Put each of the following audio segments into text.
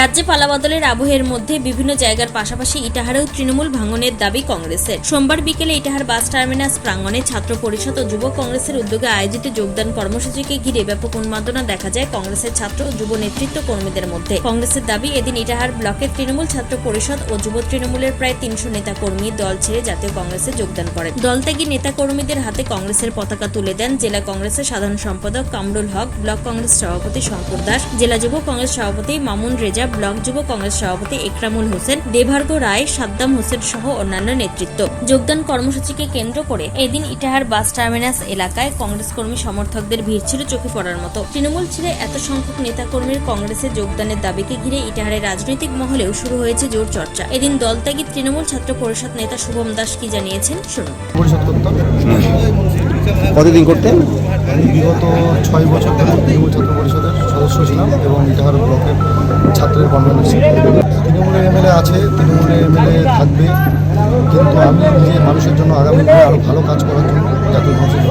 রাজ্যে পালাবদলের আবহের মধ্যে বিভিন্ন জায়গার পাশাপাশি ইটাহারেও তৃণমূল ভাঙনের দাবি কংগ্রেসের। সোমবার বিকেলে ইটাহার বাস টার্মিনাস প্রাঙ্গণে ছাত্র পরিষদ ও যুব কংগ্রেসের উদ্যোগে আয়োজিত যোগদান কর্মসূচিকে ঘিরে ব্যাপক উন্মাদনা দেখা যায় কংগ্রেসের ছাত্র ও যুব নেতৃত্ব কর্মীদের মধ্যে। কংগ্রেসের দাবি, এদিন ইটাহার ব্লকের তৃণমূল ছাত্র পরিষদ ও যুব তৃণমূলের প্রায় 300 নেতা কর্মী দল ছেড়ে জাতীয় কংগ্রেসে যোগদান করেন। দলত্যাগী নেতা কর্মীদের হাতে কংগ্রেসের পতাকা তুলে দেন জেলা কংগ্রেসের সাধারণ সম্পাদক কামরুল হক, ব্লক কংগ্রেস সভাপতি শঙ্কর দাস, জেলা যুব কংগ্রেস সভাপতি মামুন রেজা, ব্লক যুব কংগ্রেস সভাপতি একরামুল হোসেন, দেভার্গ রায়, সাদ্দাম হোসেন সহ অন্যান্য নেতৃত্ব। যোগদান কর্মসূচিকে কেন্দ্র করে এদিন ইটাহার বাস টার্মিনাস এলাকায় কংগ্রেস কর্মী সমর্থকদের ভিড় ছিল চোখে পড়ার মতো। তৃণমূল ছেড়ে এত সংখ্যক নেতা কর্মীর কংগ্রেসে যোগদানের দাবিকে ঘিরে ইটাহারের রাজনৈতিক মহলেও শুরু হয়েছে জোর চর্চা। এদিন দলত্যাগী তৃণমূল ছাত্র পরিষদ নেতা শুভম দাস কি জানিয়েছেন শুনুন। কতদিন করতেন? বিগত 6 বছর ধরে তৃণমূল ছাত্র পরিষদের সদস্য ছিলাম এবং ইটাহার ব্লকের ছাত্রের কনভেনর ছিলাম। তৃণমূলের এমএলএ আছে, তৃণমূলের এমএলএ থাকবে, কিন্তু আমি নিজে মানুষের জন্য আগামী দিনে আরও ভালো কাজ করার জন্য জাতীয় কংগ্রেস।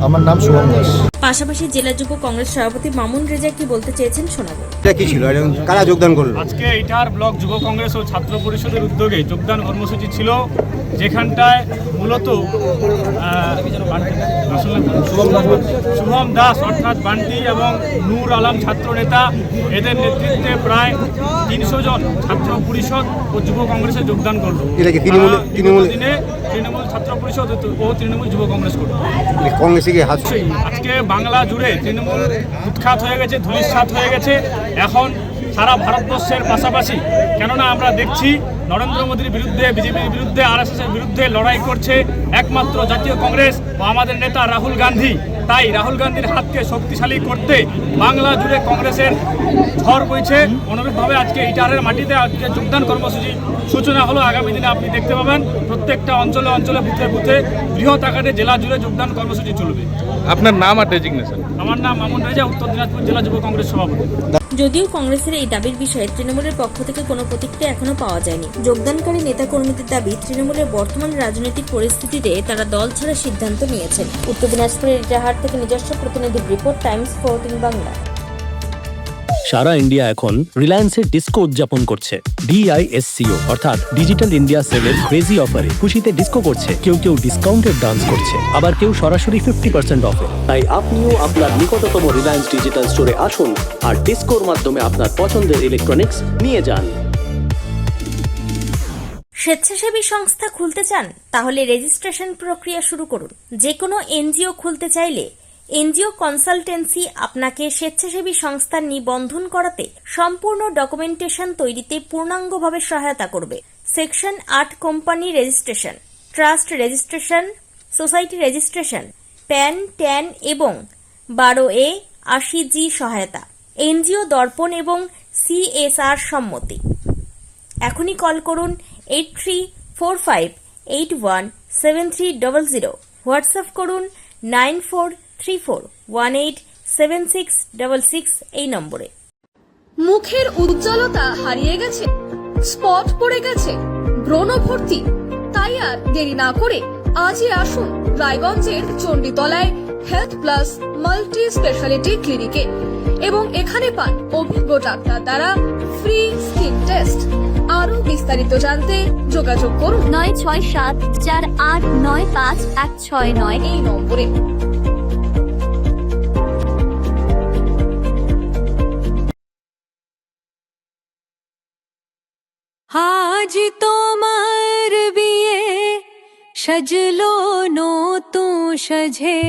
আমার নাম শুভম দাস। পাশাপাশি জেলা যুব কংগ্রেস সভাপতি মামুন রেজা কি বলতে চেয়েছেন শোনাবো। এটা কি ছিল, কারা যোগদান করলো? আজকে ইটাহার ব্লক যুব কংগ্রেস ও ছাত্র পরিষদের উদ্যোগে যোগদান কর্মসূচি ছিল, যেখানটায় মূলত শুভম দাস অর্থাৎ বান্টি এবং নূর আলম ছাত্র নেতা, এদের নেতৃত্বে প্রায় 300 জন ছাত্র পরিষদ ও যুব কংগ্রেসে যোগদান করলো। দিনে তৃণমূল ছাত্র পরিষদ ও তৃণমূল যুব কংগ্রেস করলো। আজকে বাংলা জুড়ে তৃণমূল উৎখাত হয়ে গেছে, ধূলিসাৎ হয়ে গেছে এখন সারা ভারতবর্ষের পাশাপাশি। কেননা আমরা দেখছি নরেন্দ্র মোদীর বিরুদ্ধে, বিজেপির বিরুদ্ধে, আরএসএসের বিরুদ্ধে লড়াই করছে একমাত্র জাতীয় কংগ্রেস ও আমাদের নেতা রাহুল গান্ধী। তাই রাহুল গান্ধীর হাতকে শক্তিশালী করতে বাংলা জুড়ে কংগ্রেসের ঝড় বইছে। অনুরূপভাবে আজকে ইটাহারের মাটিতে আজকে যোগদান কর্মসূচি সূচনা হলো। আগামী দিনে আপনি দেখতে পাবেন প্রত্যেকটা অঞ্চলে অঞ্চলে, বুথে বুথে, বৃহৎ আকারে জেলা জুড়ে যোগদান কর্মসূচি চলবে। আপনার নাম আর ডেজিগনেশন? আমার নাম মামুন রেজা, উত্তর দিনাজপুর জেলা যুব কংগ্রেস সভাপতি। যদিও কংগ্রেসের এই দাবির বিষয়ে তৃণমূলের পক্ষ থেকে কোনো প্রতিক্রিয়া এখনো পাওয়া যায়নি। যোগদানকারী নেতাকর্মীদের দাবি, তৃণমূলের বর্তমান রাজনৈতিক পরিস্থিতিতে তারা দল ছাড়ার সিদ্ধান্ত নিয়েছেন। উত্তর দিনাজপুরের ইটাহার থেকে নিজস্ব প্রতিনিধির রিপোর্ট, টাইমস 14 বাংলা। সারা ইন্ডিয়া এখন রিলায়েন্সের ডিস্কো উদযাপন করছে। DISCO অর্থাৎ ডিজিটাল ইন্ডিয়া সেলের ক্রেজি অফারে খুশিতে ডিস্কো করছে। কেউ কেউ ডিসকাউন্টেড ডান্স করছে, আবার কেউ সরাসরি 50% অফে। তাই আপনিও আপনার নিকটতম রিলায়েন্স ডিজিটাল স্টোরে আসুন আর ডিস্কোর মাধ্যমে আপনার পছন্দের ইলেকট্রনিক্স নিয়ে যান। স্বেচ্ছাসেবী সংস্থা খুলতে চান? তাহলে রেজিস্ট্রেশন প্রক্রিয়া শুরু করুন। যে কোনো এনজিও খুলতে চাইলে এনজিও কনসালটেন্সি আপনাকে স্বেচ্ছাসেবী সংস্থার নিবন্ধন করাতে, সম্পূর্ণ ডকুমেন্টেশন তৈরিতে পূর্ণাঙ্গভাবে সহায়তা করবে। Section 8 company registration, trust registration, society registration, pan, tan এবং 12A 80G সহায়তা, এনজিও দর্পণ এবং CSR সম্মতি। এখনই কল করুন 8345817300, হোয়াটসঅ্যাপ করুন 9434187666 এই নম্বরে। মুখের উজ্জ্বলতা হারিয়ে গেছে, স্পট পড়ে গেছে, ব্রণ ভর্তি, তাই আর দেরি না করে আজই আসুন রায়গঞ্জের চণ্ডীতলায় হেলথ প্লাস মাল্টি স্পেশালিটি ক্লিনিকে এবং এখানে পান অভিজ্ঞ ডাক্তার দ্বারা ফ্রি স্কিন টেস্ট। আরো বিস্তারিত জানতে যোগাযোগ করুন 9674895169 এই নম্বরে। আজ তোমার বিয়ে সাজলো নতুন সাজে।